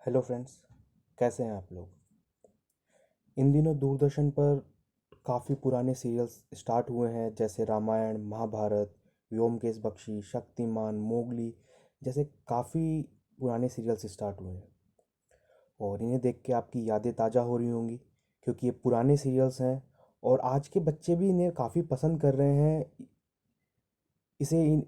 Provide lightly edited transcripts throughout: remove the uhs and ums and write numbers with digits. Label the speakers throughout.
Speaker 1: Hello friends, कैसे हैं आप लोग। इन दिनों दूरदर्शन पर काफ़ी पुराने सीरियल्स स्टार्ट हुए हैं, जैसे रामायण, महाभारत, व्योमकेश बख्शी, शक्तिमान, मोगली जैसे काफ़ी पुराने सीरियल्स स्टार्ट हुए हैं। और इन्हें देख के आपकी यादें ताज़ा हो रही होंगी, क्योंकि ये पुराने सीरियल्स हैं और आज के बच्चे भी इन्हें काफ़ी पसंद कर रहे हैं। इसे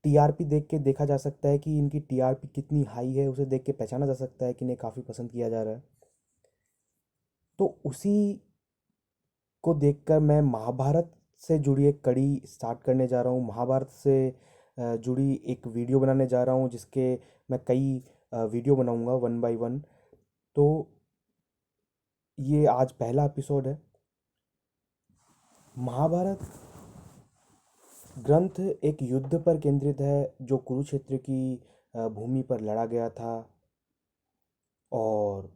Speaker 1: टीआरपी देख के देखा जा सकता है कि इनकी टीआरपी कितनी हाई है, उसे देख के पहचाना जा सकता है कि इन्हें काफ़ी पसंद किया जा रहा है। तो उसी को देखकर मैं महाभारत से जुड़ी एक कड़ी स्टार्ट करने जा रहा हूँ। महाभारत से जुड़ी एक वीडियो बनाने जा रहा हूँ, जिसके मैं कई वीडियो बनाऊंगा वन बाय वन। तो ये आज पहला एपिसोड है। महाभारत ग्रंथ एक युद्ध पर केंद्रित है, जो कुरुक्षेत्र की भूमि पर लड़ा गया था। और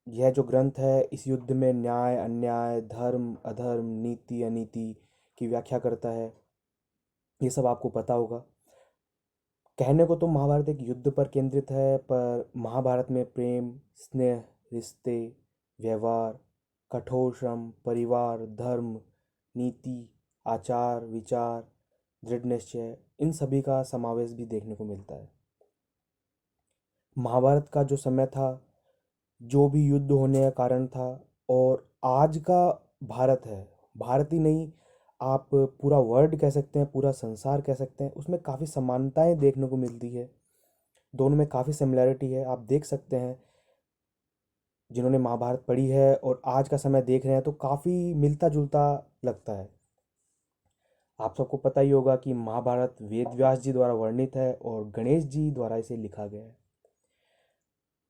Speaker 1: यह जो ग्रंथ है, इस युद्ध में न्याय अन्याय, धर्म अधर्म, नीति अनीति की व्याख्या करता है। ये सब आपको पता होगा। कहने को तो महाभारत एक युद्ध पर केंद्रित है, पर महाभारत में प्रेम, स्नेह, रिश्ते, व्यवहार, कठोर श्रम, परिवार, धर्म, नीति, आचार विचार, दृढ़ निश्चय, इन सभी का समावेश भी देखने को मिलता है। महाभारत का जो समय था, जो भी युद्ध होने का कारण था, और आज का भारत है, भारत ही नहीं, आप पूरा वर्ल्ड कह सकते हैं, पूरा संसार कह सकते हैं, उसमें काफ़ी समानताएं देखने को मिलती है। दोनों में काफ़ी सिमिलैरिटी है। आप देख सकते हैं, जिन्होंने महाभारत पढ़ी है और आज का समय देख रहे हैं, तो काफ़ी मिलता जुलता लगता है। आप सबको पता ही होगा कि महाभारत वेद व्यास जी द्वारा वर्णित है और गणेश जी द्वारा इसे लिखा गया है।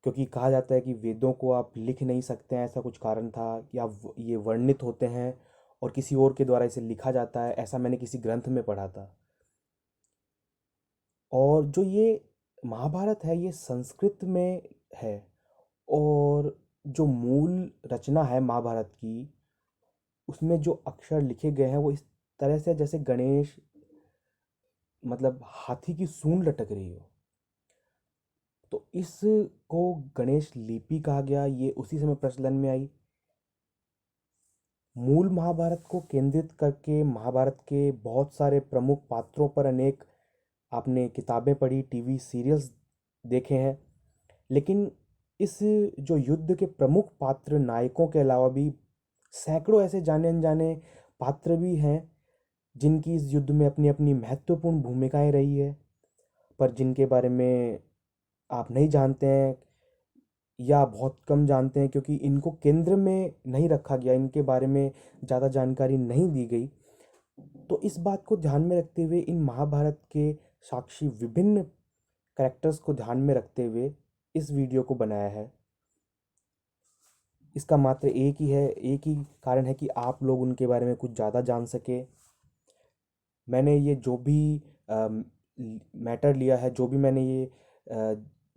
Speaker 1: क्योंकि कहा जाता है कि वेदों को आप लिख नहीं सकते हैं, ऐसा कुछ कारण था कि आप ये वर्णित होते हैं और किसी और के द्वारा इसे लिखा जाता है, ऐसा मैंने किसी ग्रंथ में पढ़ा था। और जो ये महाभारत है, ये संस्कृत में है। और जो मूल रचना है महाभारत की, उसमें जो अक्षर लिखे गए हैं वो इस तरह से जैसे गणेश, मतलब हाथी की सूंड लटक रही हो। तो इसको गणेश लिपि कहा गया। ये उसी समय प्रचलन में आई। मूल महाभारत को केंद्रित करके महाभारत के बहुत सारे प्रमुख पात्रों पर अनेक आपने किताबें पढ़ी, टीवी सीरियल्स देखे हैं। लेकिन इस जो युद्ध के प्रमुख पात्र नायकों के अलावा भी सैकड़ों ऐसे जाने अनजाने पात्र भी हैं, जिनकी इस युद्ध में अपनी अपनी महत्वपूर्ण भूमिकाएं रही है, पर जिनके बारे में आप नहीं जानते हैं या बहुत कम जानते हैं, क्योंकि इनको केंद्र में नहीं रखा गया, इनके बारे में ज़्यादा जानकारी नहीं दी गई। तो इस बात को ध्यान में रखते हुए, इन महाभारत के साक्षी विभिन्न कैरेक्टर्स को ध्यान में रखते हुए इस वीडियो को बनाया है। इसका मात्र एक ही कारण है कि आप लोग उनके बारे में कुछ ज़्यादा जान सके। मैंने ये जो भी मैटर लिया है, जो भी मैंने ये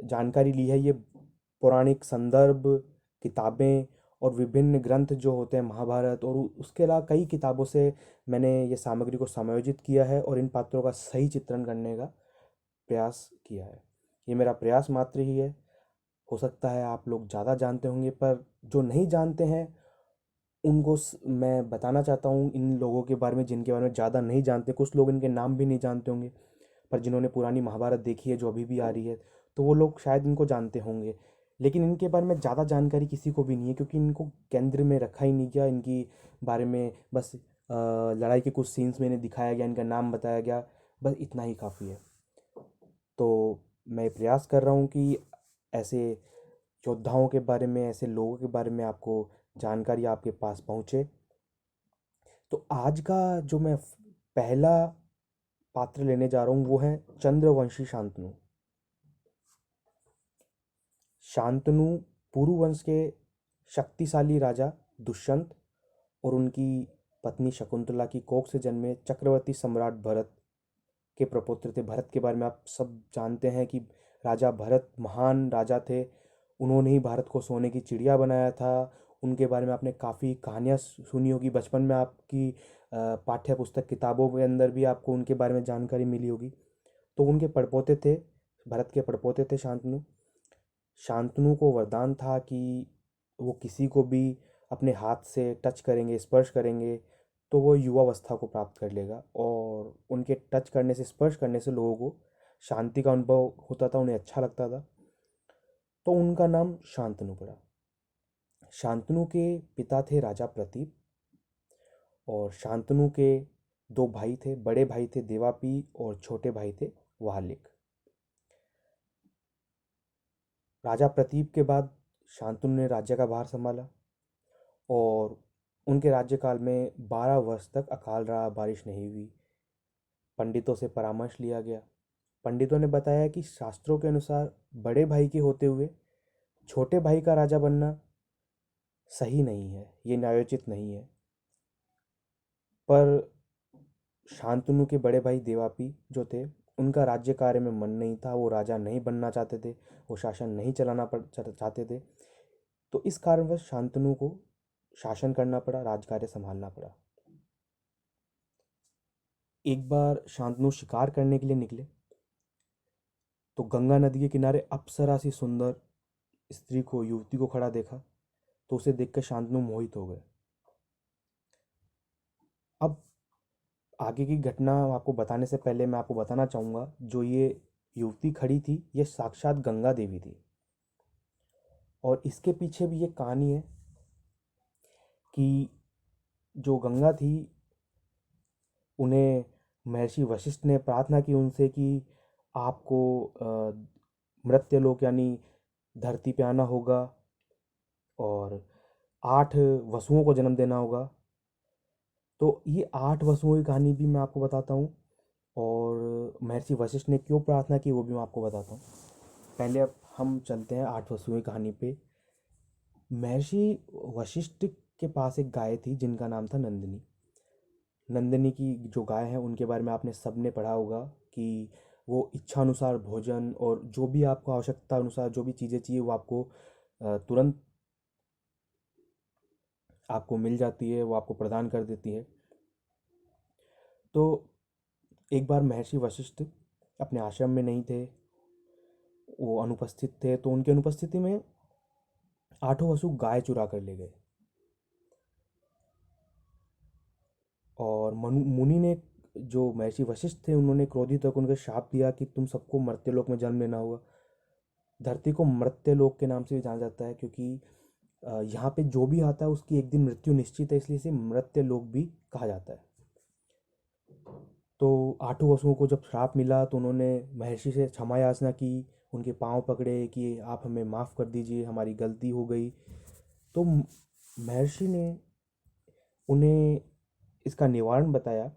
Speaker 1: जानकारी ली है, ये पौराणिक संदर्भ, किताबें और विभिन्न ग्रंथ जो होते हैं महाभारत और उसके अलावा कई किताबों से मैंने ये सामग्री को समायोजित किया है और इन पात्रों का सही चित्रण करने का प्रयास किया है। ये मेरा प्रयास मात्र ही है। हो सकता है आप लोग ज़्यादा जानते होंगे, पर जो नहीं जानते हैं उनको मैं बताना चाहता हूँ इन लोगों के बारे में, जिनके बारे में ज़्यादा नहीं जानते। कुछ लोग इनके नाम भी नहीं जानते होंगे, पर जिन्होंने पुरानी महाभारत देखी है, जो अभी भी आ रही है, तो वो लोग शायद इनको जानते होंगे। लेकिन इनके बारे में ज़्यादा जानकारी किसी को भी नहीं है, क्योंकि इनको केंद्र में रखा ही नहीं गया। इनकी बारे में बस लड़ाई के कुछ सीन्स में इन्हें दिखाया गया, इनका नाम बताया गया, बस इतना ही काफ़ी है। तो मैं प्रयास कर रहा हूँ कि ऐसे योद्धाओं के बारे में, ऐसे लोगों के बारे में आपको जानकारी आपके पास पहुँचे। तो आज का जो मैं पहला पात्र लेने जा रहा हूँ, वो है चंद्रवंशी शांतनु। शांतनु पुरु वंश के शक्तिशाली राजा दुष्यंत और उनकी पत्नी शकुंतला की कोख से जन्मे चक्रवर्ती सम्राट भरत के प्रपुत्र थे। भरत के बारे में आप सब जानते हैं कि राजा भरत महान राजा थे। उन्होंने ही भारत को सोने की चिड़िया बनाया था। उनके बारे में आपने काफ़ी कहानियाँ सुनी होगी बचपन में, आपकी पाठ्य पुस्तक किताबों के अंदर भी आपको उनके बारे में जानकारी मिली होगी। तो उनके पड़पोते थे, भरत के पड़पोते थे शांतनु। शांतनु को वरदान था कि वो किसी को भी अपने हाथ से टच करेंगे, स्पर्श करेंगे, तो वो युवावस्था को प्राप्त कर लेगा, और उनके टच करने से, स्पर्श करने से लोगों को शांति का अनुभव होता था, उन्हें अच्छा लगता था। तो उनका नाम शांतनु पड़ा। शांतनु के पिता थे राजा प्रतीप, और शांतनु के दो भाई थे। बड़े भाई थे देवापी और छोटे भाई थे वालिक। राजा प्रतीप के बाद शांतनु ने राज्य का भार संभाला, और उनके राज्यकाल में 12 वर्ष तक अकाल रहा, बारिश नहीं हुई। पंडितों से परामर्श लिया गया। पंडितों ने बताया कि शास्त्रों के अनुसार बड़े भाई के होते हुए छोटे भाई का राजा बनना सही नहीं है, ये न्यायोचित नहीं है। पर शांतनु के बड़े भाई देवापी जो थे, उनका राज्य कार्य में मन नहीं था, वो राजा नहीं बनना चाहते थे, वो शासन नहीं चाहते थे। तो इस कारणवश शांतनु को शासन करना पड़ा, राजकार्य संभालना पड़ा। एक बार शांतनु शिकार करने के लिए निकले, तो गंगा नदी के किनारे अप्सरा सी सुंदर स्त्री को, युवती को खड़ा देखा, तो उसे देखकर शांतनु मोहित हो गए। अब आगे की घटना आपको बताने से पहले मैं आपको बताना चाहूँगा, जो ये युवती खड़ी थी, ये साक्षात गंगा देवी थी। और इसके पीछे भी ये कहानी है कि जो गंगा थी, उन्हें महर्षि वशिष्ठ ने प्रार्थना की उनसे कि आपको मृत्यलोक यानी धरती पे आना होगा, और 8 वसुओं को जन्म देना होगा। तो ये 8 वसुओं की कहानी भी मैं आपको बताता हूँ, और महर्षि वशिष्ठ ने क्यों प्रार्थना की वो भी मैं आपको बताता हूँ। पहले अब हम चलते हैं 8 वसुओं की कहानी पे। महर्षि वशिष्ठ के पास एक गाय थी जिनका नाम था नंदिनी। नंदिनी की जो गाय है उनके बारे में आपने सब ने पढ़ा होगा कि वो इच्छा अनुसार भोजन और जो भी आपको आवश्यकता अनुसार जो भी चीज़ें चाहिए वो आपको तुरंत आपको मिल जाती है, वो आपको प्रदान कर देती है। तो एक बार महर्षि वशिष्ठ अपने आश्रम में नहीं थे, वो अनुपस्थित थे, तो उनकी अनुपस्थिति में 8 वसु गाय चुरा कर ले गए। और मुनि ने, जो महर्षि वशिष्ठ थे, उन्होंने क्रोधित होकर उनको शाप दिया कि तुम सबको मर्त्यलोक में जन्म लेना होगा। धरती को मर्त्यलोक के नाम से भी जाना जाता है, क्योंकि यहाँ पे जो भी आता है उसकी एक दिन मृत्यु निश्चित है, इसलिए इसे मर्त्यलोक भी कहा जाता है। तो 8 वसुओं को जब श्राप मिला तो उन्होंने महर्षि से क्षमा याचना की, उनके पांव पकड़े कि आप हमें माफ़ कर दीजिए, हमारी गलती हो गई। तो महर्षि ने उन्हें इसका निवारण बताया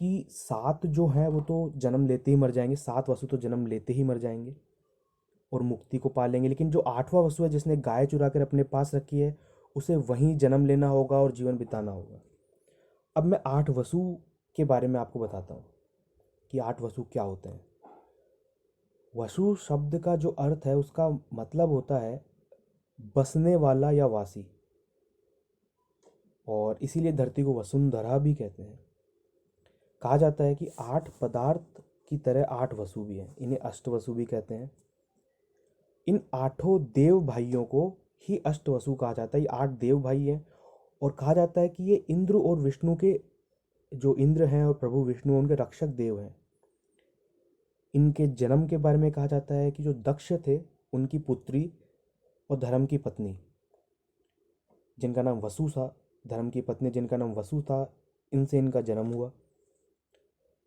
Speaker 1: कि 7 जो हैं वो तो जन्म लेते ही मर जाएंगे, 7 वसु तो जन्म लेते ही मर जाएंगे और मुक्ति को पा लेंगे, लेकिन जो 8वां वसु है जिसने गाय चुरा कर अपने पास रखी है, उसे वहीं जन्म लेना होगा और जीवन बिताना होगा। अब मैं 8 वसु के बारे में आपको बताता हूँ कि 8 वसु क्या होते हैं। वसु शब्द का जो अर्थ है उसका मतलब होता है बसने वाला या वासी, और इसीलिए धरती को वसुंधरा भी कहते हैं। कहा जाता है कि 8 पदार्थ की तरह 8 वसु भी हैं, इन्हें अष्टवसु भी कहते हैं। इन 8 देव भाइयों को ही अष्टवसु कहा जाता है। ये 8 देव भाई हैं, और कहा जाता है कि ये इंद्र और विष्णु के, जो इंद्र हैं और प्रभु विष्णु उनके रक्षक देव हैं। इनके जन्म के बारे में कहा जाता है कि जो दक्ष थे उनकी पुत्री और धर्म की पत्नी जिनका नाम वसु था, धर्म की पत्नी जिनका नाम वसु था, इनसे इनका जन्म हुआ।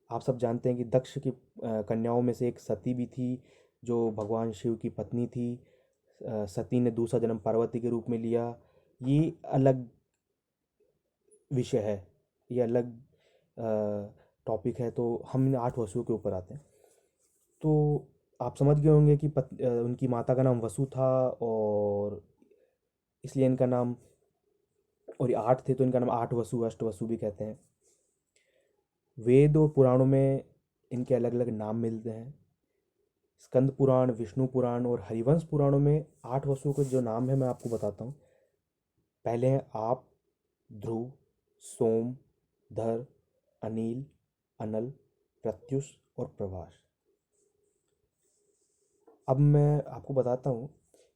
Speaker 1: आप सब जानते हैं कि दक्ष की कन्याओं में से एक सती भी थी, जो भगवान शिव की पत्नी थी। सती ने दूसरा जन्म पार्वती के रूप में लिया। ये अलग विषय है, ये अलग टॉपिक है। तो हम इन 8 वसुओं के ऊपर आते हैं। तो आप समझ गए होंगे कि उनकी माता का नाम वसु था, और इसलिए इनका नाम, और ये 8 थे तो इनका नाम 8 वसु, अष्ट वसु भी कहते हैं। वेद और पुराणों में इनके अलग अलग नाम मिलते हैं। स्कंद पुराण, विष्णु पुराण और हरिवंश पुराणों में 8 वसुओं के जो नाम है मैं आपको बताता हूँ। पहले हैं आप, ध्रुव, सोम, धर, अनिल, अनल, प्रत्युष और प्रभास। अब मैं आपको बताता हूँ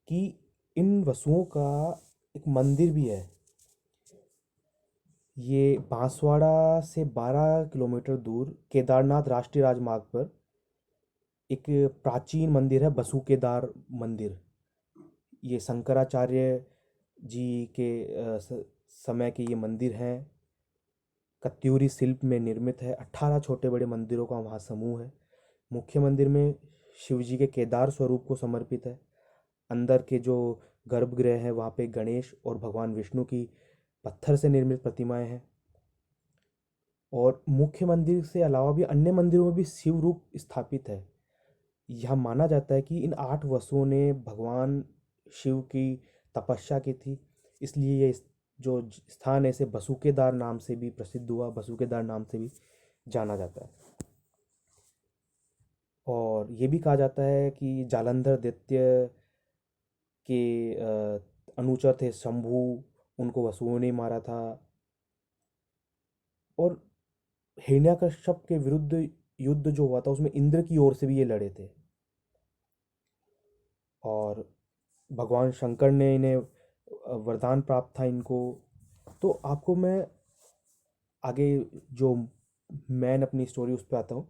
Speaker 1: कि इन वसुओं का एक मंदिर भी है। ये बांसवाड़ा से 12 किलोमीटर दूर केदारनाथ राष्ट्रीय राजमार्ग पर एक प्राचीन मंदिर है, बसुकेदार मंदिर। ये शंकराचार्य जी के समय के ये मंदिर हैं। कत्यूरी शिल्प में निर्मित है। 18 छोटे बड़े मंदिरों का वहाँ समूह है। मुख्य मंदिर में शिव जी के केदार स्वरूप को समर्पित है। अंदर के जो गर्भगृह है वहाँ पे गणेश और भगवान विष्णु की पत्थर से निर्मित प्रतिमाएं हैं। और मुख्य मंदिर से अलावा भी अन्य मंदिरों में भी शिव रूप स्थापित है। यह माना जाता है कि इन 8 वसुओं ने भगवान शिव की तपस्या की थी, इसलिए ये जो स्थान है इसे बसुकेदार नाम से भी प्रसिद्ध हुआ, बसुकेदार नाम से भी जाना जाता है। और ये भी कहा जाता है कि जालंधर दैत्य के अनुचर थे शंभु, उनको वसुओं ने मारा था। और हिरण्यकश्यप के विरुद्ध युद्ध जो हुआ था उसमें इंद्र की ओर से भी ये लड़े थे। और भगवान शंकर ने इन्हें वरदान प्राप्त था इनको। तो आपको मैं आगे जो मैन अपनी स्टोरी उस पर आता हूँ।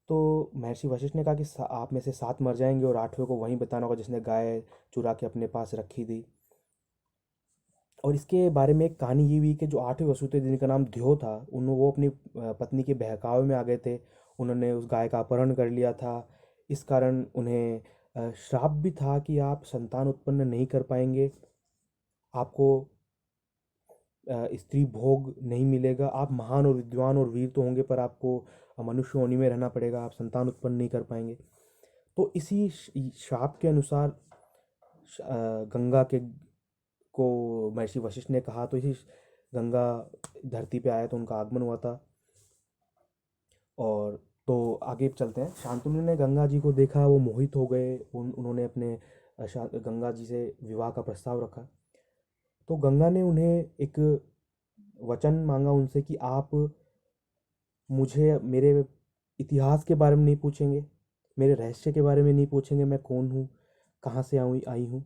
Speaker 1: तो महर्षि वशिष्ठ ने कहा कि आप में से 7 मर जाएंगे और 8वें को वहीं बताना होगा जिसने गाय चुरा के अपने पास रखी थी। और इसके बारे में एक कहानी ये भी कि जो 8वें वसु थे जिनका नाम ध्यो था, उन वो अपनी पत्नी के बहकावे में आ गए थे। उन्होंने उस गाय का अपहरण कर लिया था। इस कारण उन्हें श्राप भी था कि आप संतान उत्पन्न नहीं कर पाएंगे, आपको स्त्री भोग नहीं मिलेगा, आप महान और विद्वान और वीर तो होंगे पर आपको मनुष्य योनि में रहना पड़ेगा, आप संतान उत्पन्न नहीं कर पाएंगे। तो इसी श्राप के अनुसार गंगा के को महर्षि वशिष्ठ ने कहा, तो इसी गंगा धरती पे आया तो उनका आगमन हुआ था। और तो आगे चलते हैं। शांतनु ने गंगा जी को देखा, वो मोहित हो गए। उन्होंने अपने गंगा जी से विवाह का प्रस्ताव रखा। तो गंगा ने उन्हें एक वचन मांगा उनसे कि आप मुझे मेरे इतिहास के बारे में नहीं पूछेंगे, मेरे रहस्य के बारे में नहीं पूछेंगे, मैं कौन हूँ, कहाँ से आई हूँ।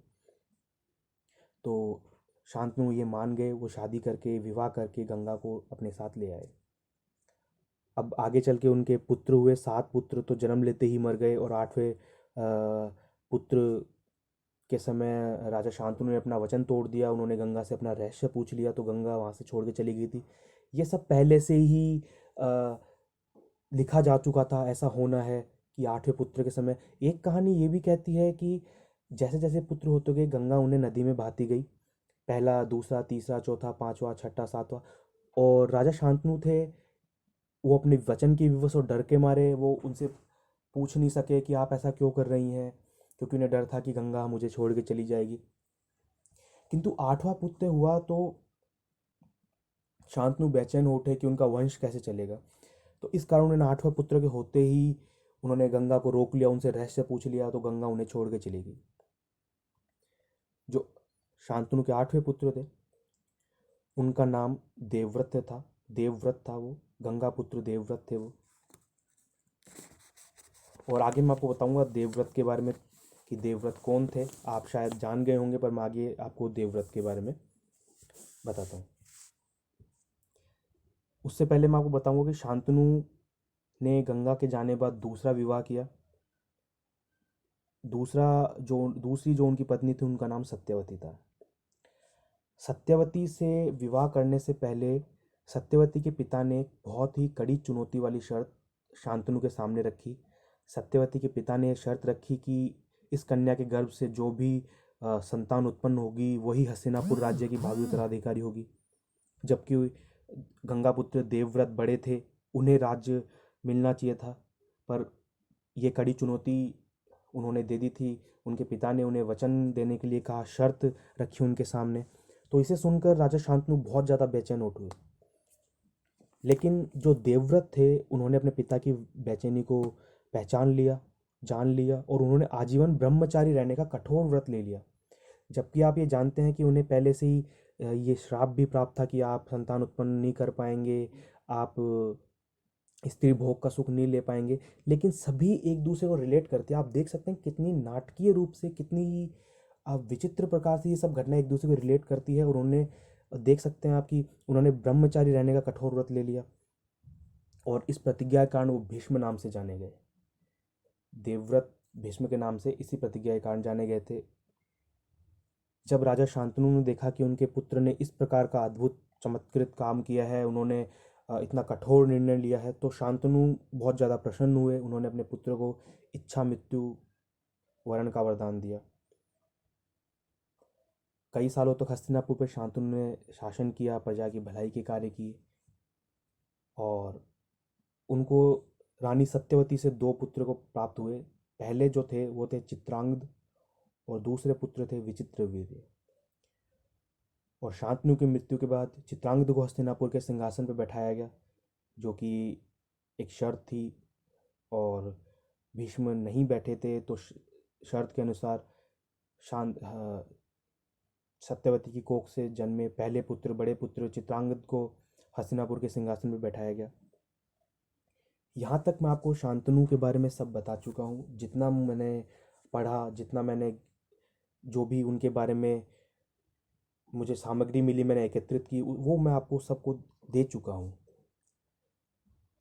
Speaker 1: तो शांतनु ये मान गए। वो शादी करके विवाह करके गंगा को अपने साथ ले आए। अब आगे चल के उनके पुत्र हुए। 7 पुत्र तो जन्म लेते ही मर गए और 8वें पुत्र के समय राजा शांतनु ने अपना वचन तोड़ दिया। उन्होंने गंगा से अपना रहस्य पूछ लिया तो गंगा वहाँ से छोड़ के चली गई थी। ये सब पहले से ही लिखा जा चुका था, ऐसा होना है कि 8वें पुत्र के समय। एक कहानी ये भी कहती है कि जैसे जैसे पुत्र होते गए गंगा उन्हें नदी में बहाती गई। पहला, दूसरा, तीसरा, चौथा, पांचवा, छठा, सातवां। और राजा शांतनु थे, वो अपने वचन की विवश और डर के मारे वो उनसे पूछ नहीं सके कि आप ऐसा क्यों कर रही हैं, क्योंकि उन्हें डर था कि गंगा मुझे छोड़ के चली जाएगी। किंतु 8वां पुत्र हुआ तो शांतनु बेचैन हो उठे कि उनका वंश कैसे चलेगा। तो इस कारण उन्होंने 8वें पुत्र के होते ही उन्होंने गंगा को रोक लिया, उनसे रहस्य पूछ लिया, तो गंगा उन्हें छोड़ के चली गई। जो शांतनु के 8वें पुत्र थे उनका नाम देवव्रत था। देवव्रत था वो, गंगा पुत्र देवव्रत थे वो। और आगे मैं आपको बताऊंगा देवव्रत के बारे में कि देवव्रत कौन थे। आप शायद जान गए होंगे पर मैं आगे आपको देवव्रत के बारे में बताता हूँ। उससे पहले मैं आपको बताऊंगा कि शांतनु ने गंगा के जाने बाद दूसरा विवाह किया। दूसरी जो उनकी पत्नी थी उनका नाम सत्यवती था। सत्यवती से विवाह करने से पहले सत्यवती के पिता ने एक बहुत ही कड़ी चुनौती वाली शर्त शांतनु के सामने रखी। सत्यवती के पिता ने शर्त रखी कि इस कन्या के गर्भ से जो भी संतान उत्पन्न होगी वही हस्तिनापुर राज्य की भावी उत्तराधिकारी होगी। जबकि गंगापुत्र देवव्रत बड़े थे, उन्हें राज्य मिलना चाहिए था, पर ये कड़ी चुनौती उन्होंने दे दी थी। उनके पिता ने उन्हें वचन देने के लिए कहा, शर्त रखी उनके सामने। तो इसे सुनकर राजा शांतनु बहुत ज़्यादा बेचैन उठ हुए। लेकिन जो देवव्रत थे उन्होंने अपने पिता की बेचैनी को पहचान लिया, जान लिया, और उन्होंने आजीवन ब्रह्मचारी रहने का कठोर व्रत ले लिया। जबकि आप ये जानते हैं कि उन्हें पहले से ही ये श्राप भी प्राप्त था कि आप संतान उत्पन्न नहीं कर पाएंगे, आप स्त्री भोग का सुख नहीं ले पाएंगे, लेकिन सभी एक दूसरे को रिलेट करते हैं। आप देख सकते हैं कितनी नाटकीय रूप से, कितनी विचित्र प्रकार से ये सब घटना एक दूसरे को रिलेट करती है। और उन्होंने देख सकते हैं आप कि उन्होंने ब्रह्मचारी रहने का कठोर व्रत ले लिया, और इस प्रतिज्ञा के कारण वो भीष्म नाम से जाने गए। देवव्रत भीष्म के नाम से इसी प्रतिज्ञा के कारण जाने गए थे। जब राजा शांतनु ने देखा कि उनके पुत्र ने इस प्रकार का अद्भुत चमत्कृत काम किया है, उन्होंने इतना कठोर निर्णय लिया है, तो शांतनु बहुत ज़्यादा प्रसन्न हुए। उन्होंने अपने पुत्र को इच्छा मृत्यु वरण का वरदान दिया। कई सालों तक हस्तिनापुर पर शांतनु ने शासन किया, प्रजा की भलाई के कार्य किए, और उनको रानी सत्यवती से दो पुत्र को प्राप्त हुए। पहले जो थे वो थे चित्रांगद, और दूसरे पुत्र थे विचित्रवीर्य। और शांतनु की मृत्यु के बाद चित्रांगद को हस्तिनापुर के सिंहासन पर बैठाया गया, जो कि एक शर्त थी, और भीष्म नहीं बैठे थे, तो शर्त के अनुसार शांत सत्यवती की कोख से जन्मे पहले पुत्र, बड़े पुत्र चित्रांगद को हस्तिनापुर के सिंहासन पर बैठाया गया। यहाँ तक मैं आपको शांतनु के बारे में सब बता चुका हूँ। जितना मैंने पढ़ा, जितना मैंने जो भी उनके बारे में मुझे सामग्री मिली, मैंने एकत्रित की, वो मैं आपको सबको दे चुका हूँ।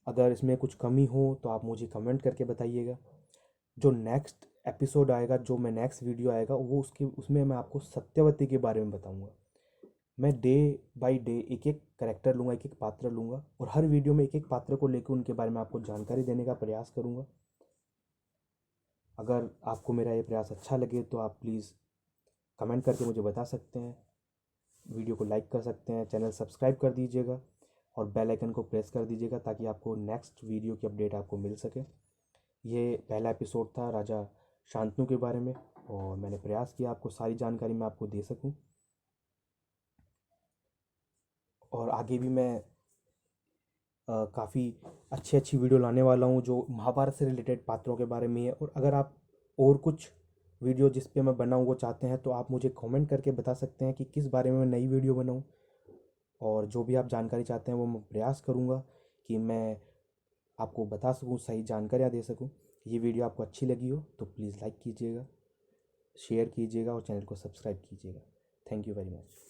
Speaker 1: अगर इसमें कुछ कमी हो तो आप मुझे कमेंट करके बताइएगा। जो नेक्स्ट एपिसोड आएगा, जो मैं नेक्स्ट वीडियो आएगा, वो उसमें मैं आपको सत्यवती के बारे में बताऊंगा। मैं डे बाय डे एक एक करेक्टर लूँगा, एक एक पात्र लूँगा, और हर वीडियो में एक एक पात्र को लेकर उनके बारे में आपको जानकारी देने का प्रयास करूँगा। अगर आपको मेरा ये प्रयास अच्छा लगे तो आप प्लीज़ कमेंट करके मुझे बता सकते हैं, वीडियो को लाइक कर सकते हैं, चैनल सब्सक्राइब कर दीजिएगा, और बेल आइकन को प्रेस कर दीजिएगा, ताकि आपको नेक्स्ट वीडियो की अपडेट आपको मिल सके। ये पहला एपिसोड था राजा शांतनु के बारे में, और मैंने प्रयास किया आपको सारी जानकारी मैं आपको दे सकूं। और आगे भी मैं काफ़ी अच्छी अच्छी वीडियो लाने वाला हूँ, जो महाभारत से रिलेटेड पात्रों के बारे में है। और अगर आप और कुछ वीडियो जिस पे मैं बनाऊँ वो चाहते हैं, तो आप मुझे कमेंट करके बता सकते हैं कि किस बारे में मैं नई वीडियो बनाऊँ। और जो भी आप जानकारी चाहते हैं वो मैं प्रयास करूँगा कि मैं आपको बता सकूँ, सही जानकारियाँ दे सकूँ। ये वीडियो आपको अच्छी लगी हो तो प्लीज़ लाइक कीजिएगा, शेयर कीजिएगा, और चैनल को सब्सक्राइब कीजिएगा। Thank you very much.